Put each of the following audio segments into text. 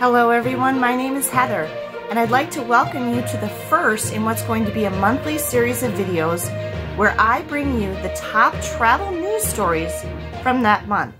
Hello everyone, my name is Heather, and I'd like to welcome you to the first in what's going to be a monthly series of videos where I bring you the top travel news stories from that month.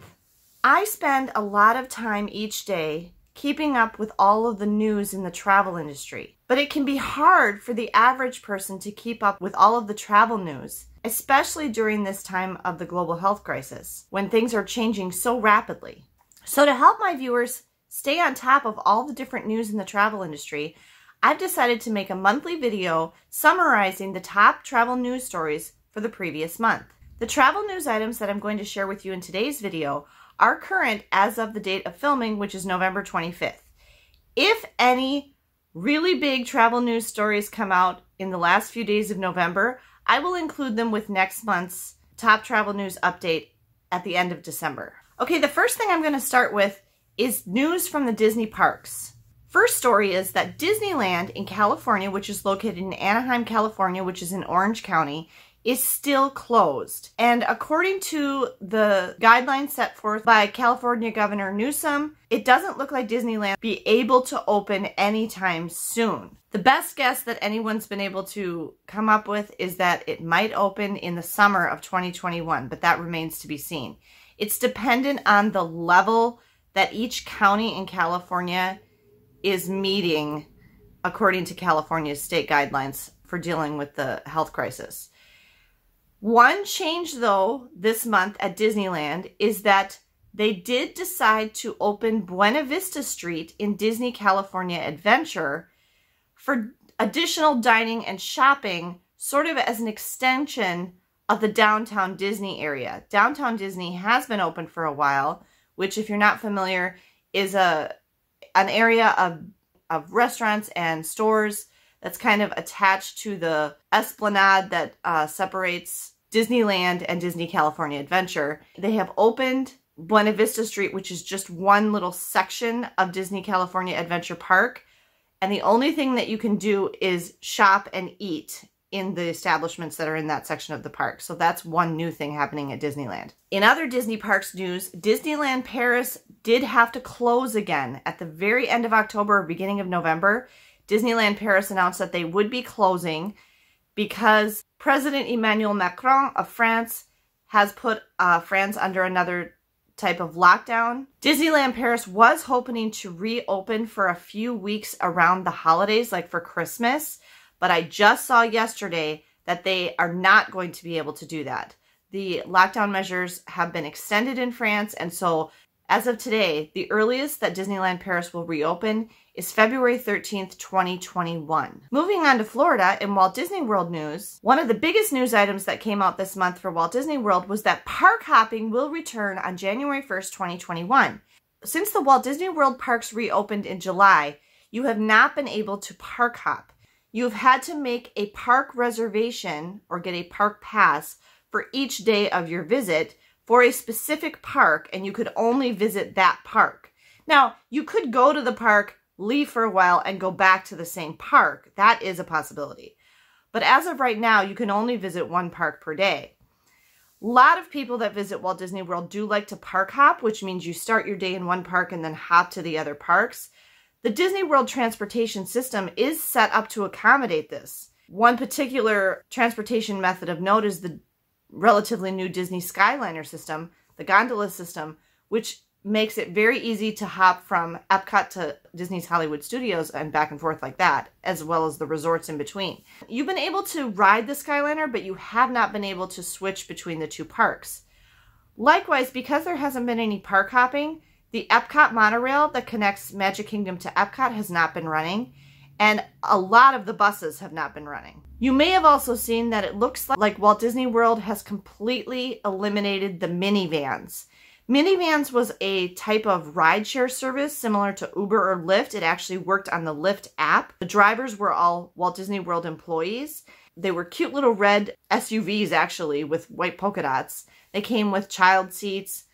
I spend a lot of time each day keeping up with all of the news in the travel industry, but it can be hard for the average person to keep up with all of the travel news, especially during this time of the global health crisis, when things are changing so rapidly. So to help my viewers stay on top of all the different news in the travel industry, I've decided to make a monthly video summarizing the top travel news stories for the previous month. The travel news items that I'm going to share with you in today's video are current as of the date of filming, which is November 25th. If any really big travel news stories come out in the last few days of November, I will include them with next month's top travel news update at the end of December. Okay, the first thing I'm going to start with is news from the Disney parks. First story is that Disneyland in California, which is located in Anaheim, California, which is in Orange County, is still closed. And according to the guidelines set forth by California Governor Newsom, it doesn't look like Disneyland will be able to open anytime soon. The best guess that anyone's been able to come up with is that it might open in the summer of 2021, but that remains to be seen. It's dependent on the level that each county in California is meeting according to California's state guidelines for dealing with the health crisis. One change, though, this month at Disneyland is that they did decide to open Buena Vista Street in Disney California Adventure for additional dining and shopping, sort of as an extension of the downtown Disney area. Downtown Disney has been open for a while, which, if you're not familiar, is an area of restaurants and stores that's kind of attached to the esplanade that separates Disneyland and Disney California Adventure. They have opened Buena Vista Street, which is just one little section of Disney California Adventure Park, and the only thing that you can do is shop and eat in the establishments that are in that section of the park. So that's one new thing happening at Disneyland. In other Disney parks news, Disneyland Paris did have to close again at the very end of October or beginning of November. Disneyland Paris announced that they would be closing because President Emmanuel Macron of France has put France under another type of lockdown. Disneyland Paris was hoping to reopen for a few weeks around the holidays, like for Christmas, but I just saw yesterday that they are not going to be able to do that. The lockdown measures have been extended in France, and so as of today, the earliest that Disneyland Paris will reopen is February 13th, 2021. Moving on to Florida, in Walt Disney World news, one of the biggest news items that came out this month for Walt Disney World was that park hopping will return on January 1st, 2021. Since the Walt Disney World parks reopened in July, you have not been able to park hop. You've had to make a park reservation or get a park pass for each day of your visit for a specific park, and you could only visit that park. Now, you could go to the park, leave for a while, and go back to the same park. That is a possibility. But as of right now, you can only visit one park per day. A lot of people that visit Walt Disney World do like to park hop, which means you start your day in one park and then hop to the other parks. The Disney World transportation system is set up to accommodate this. One particular transportation method of note is the relatively new Disney Skyliner system, the gondola system, which makes it very easy to hop from Epcot to Disney's Hollywood Studios and back and forth like that, as well as the resorts in between. You've been able to ride the Skyliner, but you have not been able to switch between the two parks. Likewise, because there hasn't been any park hopping, the Epcot monorail that connects Magic Kingdom to Epcot has not been running, and a lot of the buses have not been running. You may have also seen that it looks like Walt Disney World has completely eliminated the minivans. Minivans was a type of rideshare service similar to Uber or Lyft. It actually worked on the Lyft app. The drivers were all Walt Disney World employees. They were cute little red SUVs, actually, with white polka dots. They came with child seats.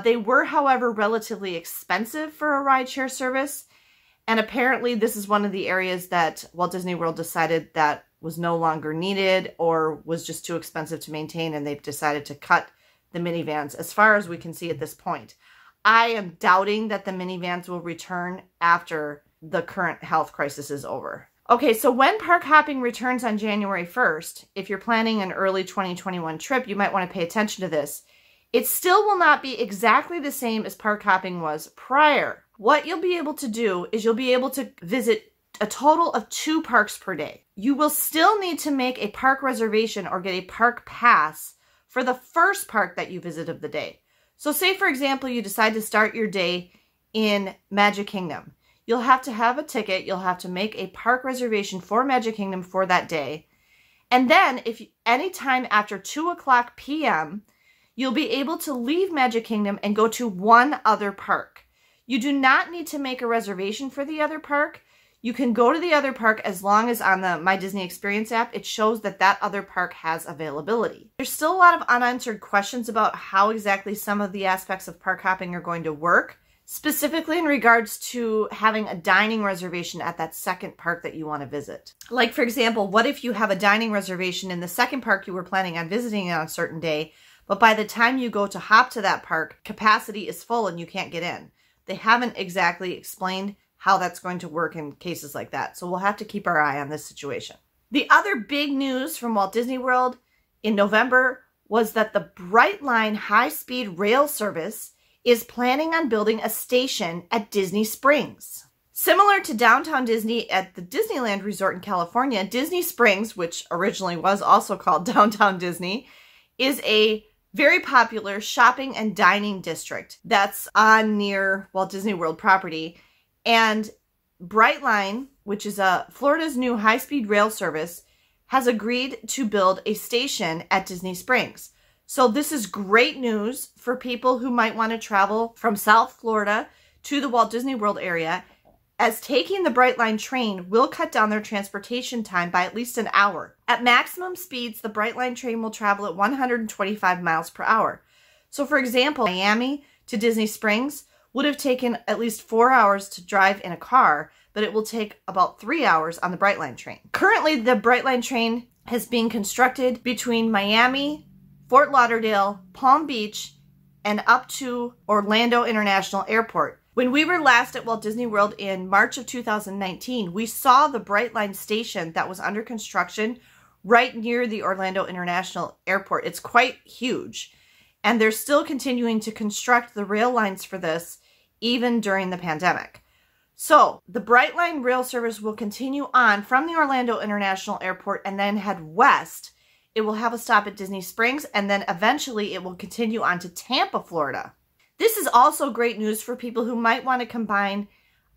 They were, however, relatively expensive for a rideshare service, and apparently this is one of the areas that Walt Disney World decided that was no longer needed or was just too expensive to maintain, and they've decided to cut the minivans as far as we can see at this point. I am doubting that the minivans will return after the current health crisis is over. Okay, so when park hopping returns on January 1st, if you're planning an early 2021 trip, you might want to pay attention to this. It still will not be exactly the same as park hopping was prior. What you'll be able to do is you'll be able to visit a total of 2 parks per day. You will still need to make a park reservation or get a park pass for the first park that you visit of the day. So say, for example, you decide to start your day in Magic Kingdom. You'll have to have a ticket. You'll have to make a park reservation for Magic Kingdom for that day. And then if any time after 2:00 p.m., you'll be able to leave Magic Kingdom and go to one other park. You do not need to make a reservation for the other park. You can go to the other park as long as on the My Disney Experience app, it shows that that other park has availability. There's still a lot of unanswered questions about how exactly some of the aspects of park hopping are going to work, specifically in regards to having a dining reservation at that second park that you want to visit. Like, for example, what if you have a dining reservation in the second park you were planning on visiting on a certain day, but by the time you go to hop to that park, capacity is full and you can't get in? They haven't exactly explained how that's going to work in cases like that. So we'll have to keep our eye on this situation. The other big news from Walt Disney World in November was that the Brightline high-speed rail service is planning on building a station at Disney Springs. Similar to Downtown Disney at the Disneyland Resort in California, Disney Springs, which originally was also called Downtown Disney, is a very popular shopping and dining district that's on near Walt Disney World property. And Brightline, which is Florida's new high-speed rail service, has agreed to build a station at Disney Springs. So this is great news for people who might want to travel from South Florida to the Walt Disney World area, as taking the Brightline train will cut down their transportation time by at least an hour. At maximum speeds, the Brightline train will travel at 125 miles per hour. So for example, Miami to Disney Springs would have taken at least 4 hours to drive in a car, but it will take about 3 hours on the Brightline train. Currently, the Brightline train is being constructed between Miami, Fort Lauderdale, Palm Beach, and up to Orlando International Airport. When we were last at Walt Disney World in March of 2019, we saw the Brightline station that was under construction right near the Orlando International Airport. It's quite huge, and they're still continuing to construct the rail lines for this even during the pandemic. So the Brightline rail service will continue on from the Orlando International Airport and then head west. It will have a stop at Disney Springs, and then eventually it will continue on to Tampa, Florida. This is also great news for people who might want to combine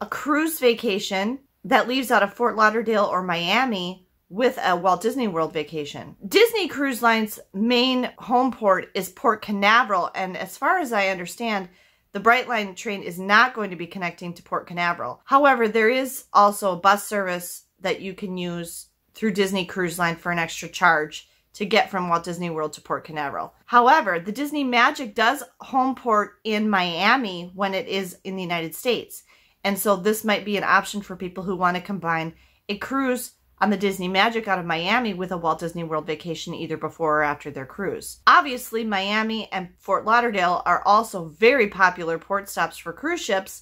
a cruise vacation that leaves out of Fort Lauderdale or Miami with a Walt Disney World vacation. Disney Cruise Line's main home port is Port Canaveral, and as far as I understand, the Brightline train is not going to be connecting to Port Canaveral. However, there is also a bus service that you can use through Disney Cruise Line for an extra charge to get from Walt Disney World to Port Canaveral. However, the Disney Magic does home port in Miami when it is in the United States. And so this might be an option for people who want to combine a cruise on the Disney Magic out of Miami with a Walt Disney World vacation either before or after their cruise. Obviously, Miami and Fort Lauderdale are also very popular port stops for cruise ships.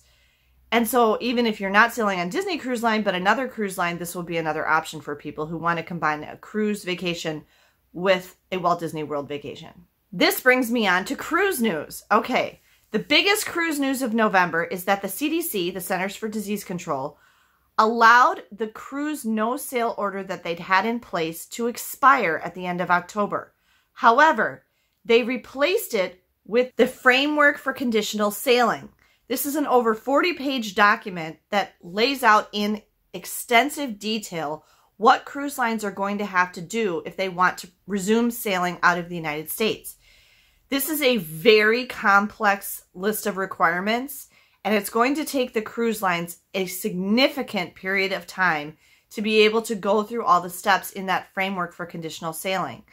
And so even if you're not sailing on Disney Cruise Line, but another cruise line, this will be another option for people who want to combine a cruise vacation with a Walt Disney World vacation. This brings me on to cruise news. Okay, the biggest cruise news of November is that the CDC, the Centers for Disease Control, allowed the cruise no-sail order that they'd had in place to expire at the end of October. However, they replaced it with the Framework for Conditional Sailing. This is an over 40-page document that lays out in extensive detail what cruise lines are going to have to do if they want to resume sailing out of the United States. This is a very complex list of requirements, and it's going to take the cruise lines a significant period of time to be able to go through all the steps in that Framework for Conditional Sailing.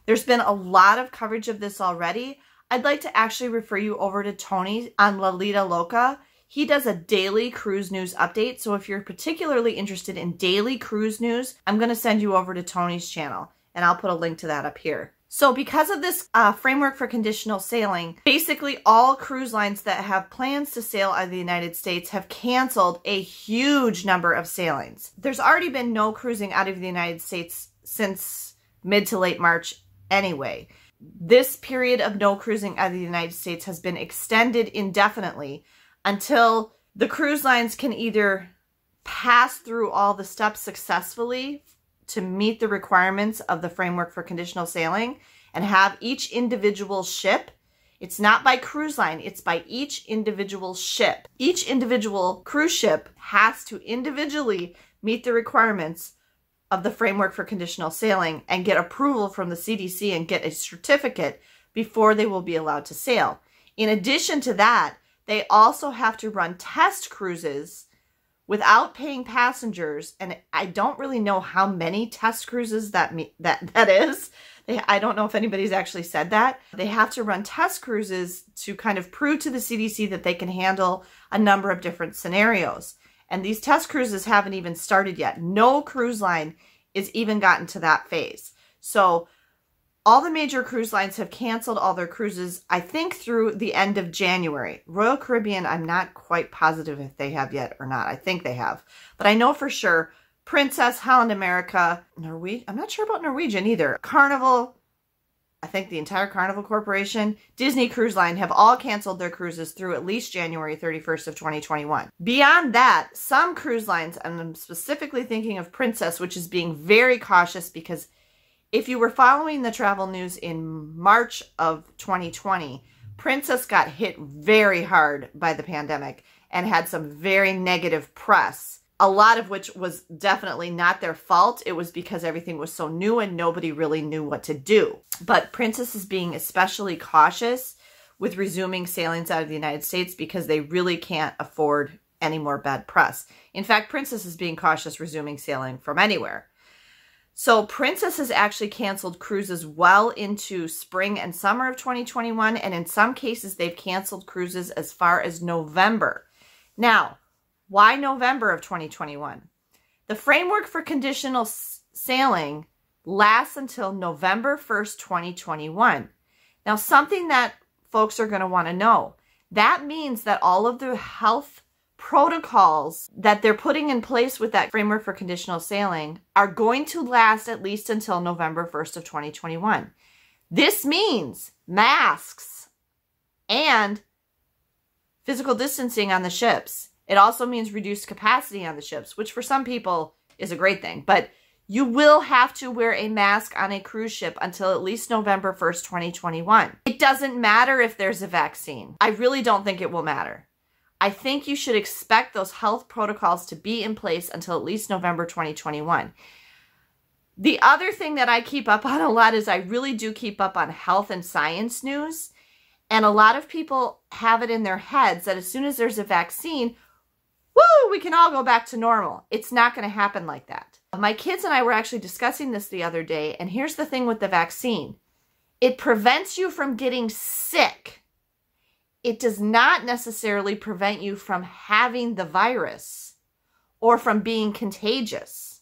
There's been a lot of coverage of this already. I'd like to actually refer you over to Tony on La Lita Loca. He does a daily cruise news update, so if you're particularly interested in daily cruise news, I'm going to send you over to Tony's channel, and I'll put a link to that up here. So because of this framework for conditional sailing, basically all cruise lines that have plans to sail out of the United States have canceled a huge number of sailings. There's already been no cruising out of the United States since mid to late March anyway. This period of no cruising out of the United States has been extended indefinitely until the cruise lines can either pass through all the steps successfully to meet the requirements of the framework for conditional sailing and have each individual ship. It's not by cruise line, it's by each individual ship. Each individual cruise ship has to individually meet the requirements of the framework for conditional sailing and get approval from the CDC and get a certificate before they will be allowed to sail. In addition to that, they also have to run test cruises without paying passengers, and I don't really know how many test cruises that is. I don't know if anybody's actually said that. They have to run test cruises to kind of prove to the CDC that they can handle a number of different scenarios. And these test cruises haven't even started yet. No cruise line is even gotten to that phase. So all the major cruise lines have canceled all their cruises, I think, through the end of January. Royal Caribbean, I'm not quite positive if they have yet or not. I think they have. But I know for sure Princess, Holland America, Norwegian, I'm not sure about Norwegian either. Carnival, I think the entire Carnival Corporation, Disney Cruise Line have all canceled their cruises through at least January 31st of 2021. Beyond that, some cruise lines, and I'm specifically thinking of Princess, which is being very cautious because if you were following the travel news in March of 2020, Princess got hit very hard by the pandemic and had some very negative press, a lot of which was definitely not their fault. It was because everything was so new and nobody really knew what to do. But Princess is being especially cautious with resuming sailings out of the United States because they really can't afford any more bad press. In fact, Princess is being cautious resuming sailing from anywhere. So Princess has actually canceled cruises well into spring and summer of 2021, and in some cases they've canceled cruises as far as November. Now, why November of 2021? The framework for conditional sailing lasts until November 1st, 2021. Now, something that folks are going to want to know, that means that all of the health protocols that they're putting in place with that framework for conditional sailing are going to last at least until November 1st of 2021. This means masks and physical distancing on the ships. It also means reduced capacity on the ships, which for some people is a great thing, but you will have to wear a mask on a cruise ship until at least November 1st, 2021. It doesn't matter if there's a vaccine. I really don't think it will matter. I think you should expect those health protocols to be in place until at least November 2021. The other thing that I keep up on a lot is I really do keep up on health and science news. And a lot of people have it in their heads that as soon as there's a vaccine, woo, we can all go back to normal. It's not going to happen like that. My kids and I were actually discussing this the other day. And here's the thing with the vaccine. It prevents you from getting sick. It does not necessarily prevent you from having the virus or from being contagious.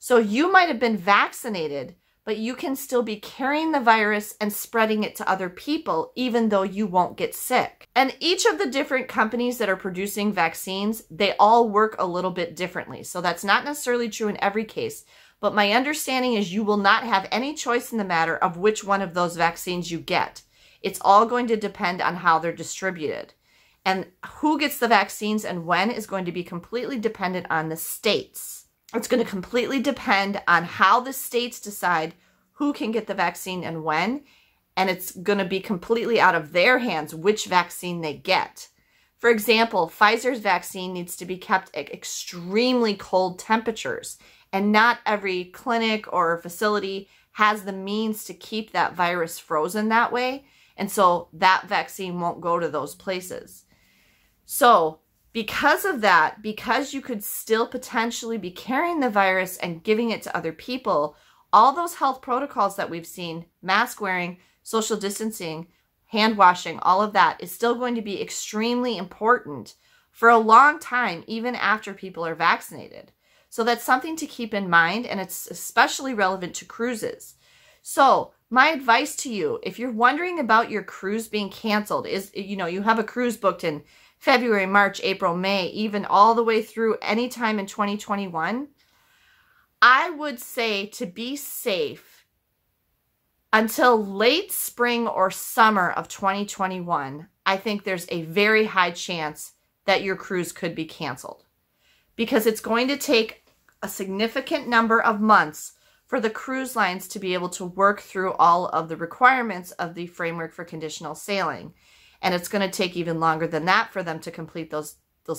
So you might have been vaccinated, but you can still be carrying the virus and spreading it to other people, even though you won't get sick. And each of the different companies that are producing vaccines, they all work a little bit differently. So that's not necessarily true in every case. But my understanding is you will not have any choice in the matter of which one of those vaccines you get. It's all going to depend on how they're distributed. And who gets the vaccines and when is going to be completely dependent on the states. It's going to completely depend on how the states decide who can get the vaccine and when. And it's going to be completely out of their hands which vaccine they get. For example, Pfizer's vaccine needs to be kept at extremely cold temperatures. And not every clinic or facility has the means to keep that virus frozen that way. And so that vaccine won't go to those places. So because of that, because you could still potentially be carrying the virus and giving it to other people, all those health protocols that we've seen, mask wearing, social distancing, hand washing, all of that is still going to be extremely important for a long time, even after people are vaccinated. So that's something to keep in mind, and it's especially relevant to cruises. So my advice to you, if you're wondering about your cruise being canceled, is, you have a cruise booked in February, March, April, May, even all the way through any time in 2021, I would say to be safe until late spring or summer of 2021, I think there's a very high chance that your cruise could be canceled, because it's going to take a significant number of months for the cruise lines to be able to work through all of the requirements of the framework for conditional sailing. And it's going to take even longer than that for them to complete those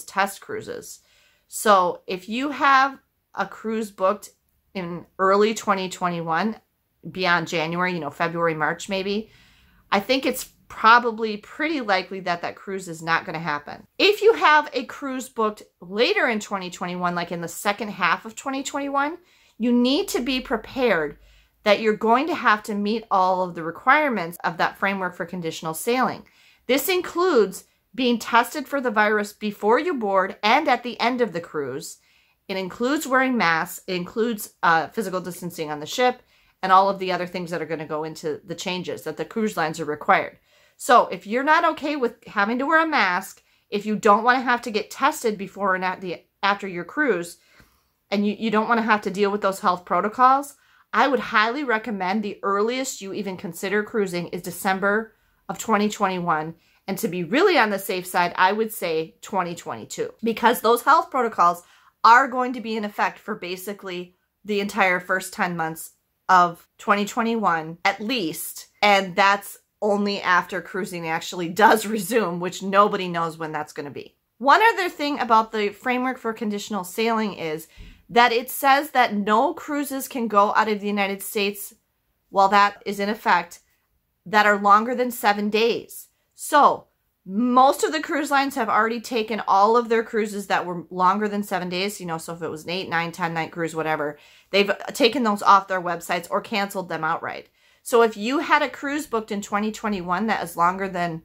test cruises. So if you have a cruise booked in early 2021, beyond January, February, March maybe, I think it's probably pretty likely that that cruise is not going to happen. If you have a cruise booked later in 2021, like in the second half of 2021, you need to be prepared that you're going to have to meet all of the requirements of that framework for conditional sailing. This includes being tested for the virus before you board and at the end of the cruise. It includes wearing masks. It includes physical distancing on the ship and all of the other things that are going to go into the changes that the cruise lines are required. So if you're not okay with having to wear a mask, if you don't want to have to get tested before and after your cruise, and you don't want to have to deal with those health protocols, I would highly recommend the earliest you even consider cruising is December of 2021. And to be really on the safe side, I would say 2022, because those health protocols are going to be in effect for basically the entire first 10 months of 2021 at least. And that's only after cruising actually does resume, which nobody knows when that's going to be. One other thing about the framework for conditional sailing is that it says that no cruises can go out of the United States while that is in effect that are longer than 7 days. So most of the cruise lines have already taken all of their cruises that were longer than 7 days. So if it was an 8, 9, 10 night cruise, whatever, they've taken those off their websites or canceled them outright. So if you had a cruise booked in 2021 that is longer than,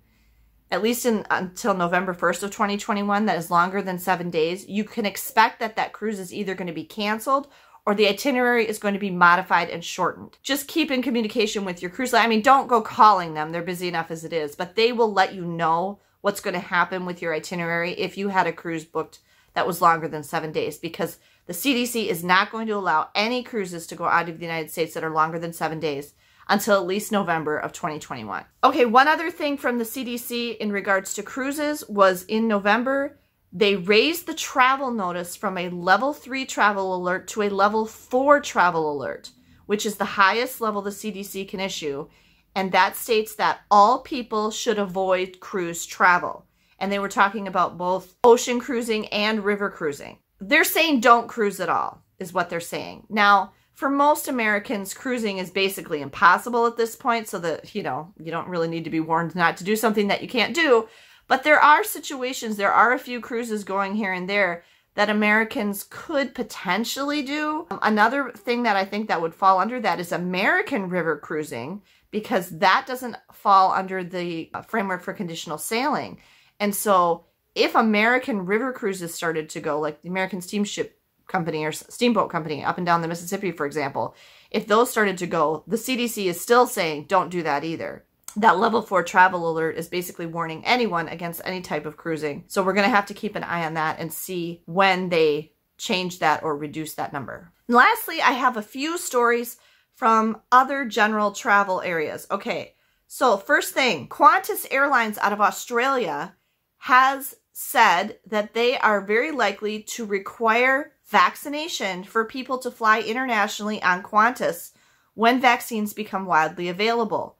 at least until November 1st of 2021, that is longer than 7 days, you can expect that that cruise is either going to be canceled or the itinerary is going to be modified and shortened. Just keep in communication with your cruise line. I mean, don't go calling them. They're busy enough as it is, but they will let you know what's going to happen with your itinerary if you had a cruise booked that was longer than 7 days, because the CDC is not going to allow any cruises to go out of the United States that are longer than 7 days until at least November of 2021. Okay, one other thing from the CDC in regards to cruises was in November, they raised the travel notice from a level 3 travel alert to a level 4 travel alert, which is the highest level the CDC can issue. And that states that all people should avoid cruise travel. And they were talking about both ocean cruising and river cruising. They're saying don't cruise at all, is what they're saying. Now, for most Americans, cruising is basically impossible at this point, so that, you don't really need to be warned not to do something that you can't do. But there are situations, there are a few cruises going here and there that Americans could potentially do. Another thing that I think that would fall under that is American river cruising, because that doesn't fall under the framework for conditional sailing. And so if American river cruises started to go, like the American Steamship Company or Steamboat Company up and down the Mississippi, for example, if those started to go, the CDC is still saying don't do that either. That level 4 travel alert is basically warning anyone against any type of cruising. So we're going to have to keep an eye on that and see when they change that or reduce that number. And lastly, I have a few stories from other general travel areas. Okay, so first thing, Qantas Airlines out of Australia has said that they are very likely to require vaccination for people to fly internationally on Qantas when vaccines become widely available.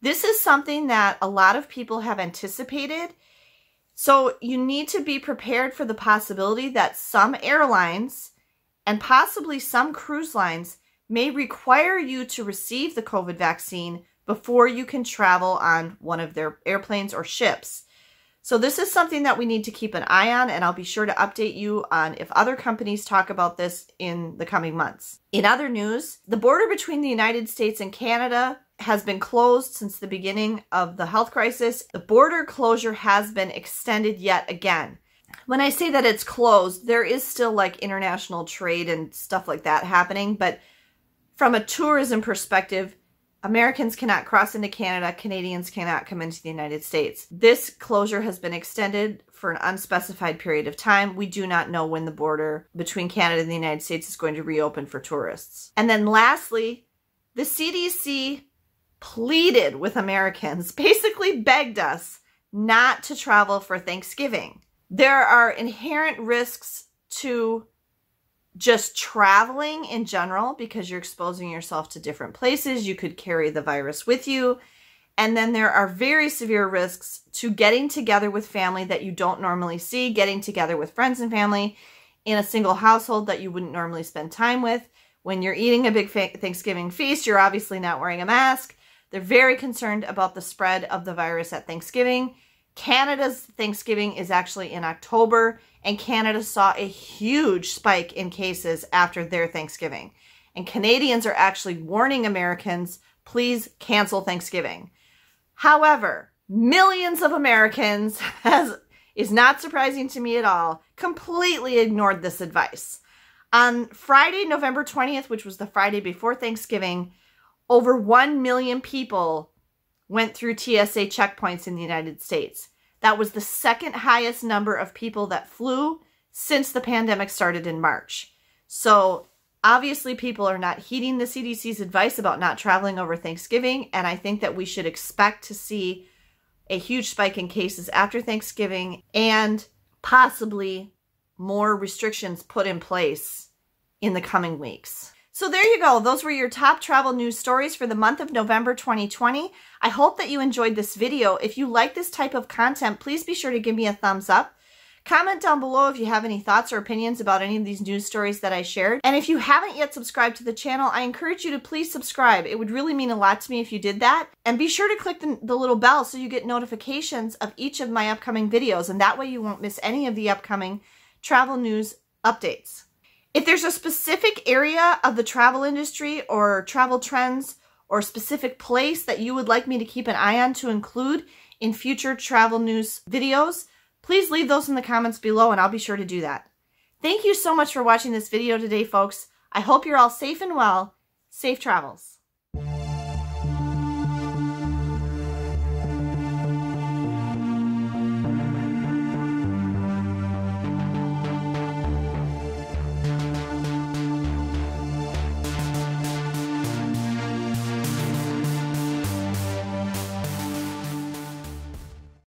This is something that a lot of people have anticipated. So you need to be prepared for the possibility that some airlines and possibly some cruise lines may require you to receive the COVID vaccine before you can travel on one of their airplanes or ships. So this is something that we need to keep an eye on, and I'll be sure to update you on if other companies talk about this in the coming months. In other news, the border between the United States and Canada has been closed since the beginning of the health crisis. The border closure has been extended yet again. When I say that it's closed, there is still like international trade and stuff like that happening, but from a tourism perspective, Americans cannot cross into Canada. Canadians cannot come into the United States. This closure has been extended for an unspecified period of time. We do not know when the border between Canada and the United States is going to reopen for tourists. And then lastly, the CDC pleaded with Americans, basically begged us not to travel for Thanksgiving. There are inherent risks to just traveling in general because you're exposing yourself to different places. You could carry the virus with you. And then there are very severe risks to getting together with family that you don't normally see, getting together with friends and family in a single household that you wouldn't normally spend time with. When you're eating a big Thanksgiving feast, you're obviously not wearing a mask. They're very concerned about the spread of the virus at Thanksgiving. Canada's Thanksgiving is actually in October, and Canada saw a huge spike in cases after their Thanksgiving. And Canadians are actually warning Americans, please cancel Thanksgiving. However, millions of Americans, as is not surprising to me at all, completely ignored this advice. On Friday, November 20th, which was the Friday before Thanksgiving, over 1 million people went through TSA checkpoints in the United States. That was the second highest number of people that flew since the pandemic started in March. So obviously people are not heeding the CDC's advice about not traveling over Thanksgiving, and I think that we should expect to see a huge spike in cases after Thanksgiving and possibly more restrictions put in place in the coming weeks. So there you go. Those were your top travel news stories for the month of November 2020. I hope that you enjoyed this video. If you like this type of content, please be sure to give me a thumbs up. Comment down below if you have any thoughts or opinions about any of these news stories that I shared. And if you haven't yet subscribed to the channel, I encourage you to please subscribe. It would really mean a lot to me if you did that. And be sure to click the little bell so you get notifications of each of my upcoming videos. And that way you won't miss any of the upcoming travel news updates. If there's a specific area of the travel industry or travel trends or a specific place that you would like me to keep an eye on to include in future travel news videos, please leave those in the comments below and I'll be sure to do that. Thank you so much for watching this video today, folks. I hope you're all safe and well. Safe travels.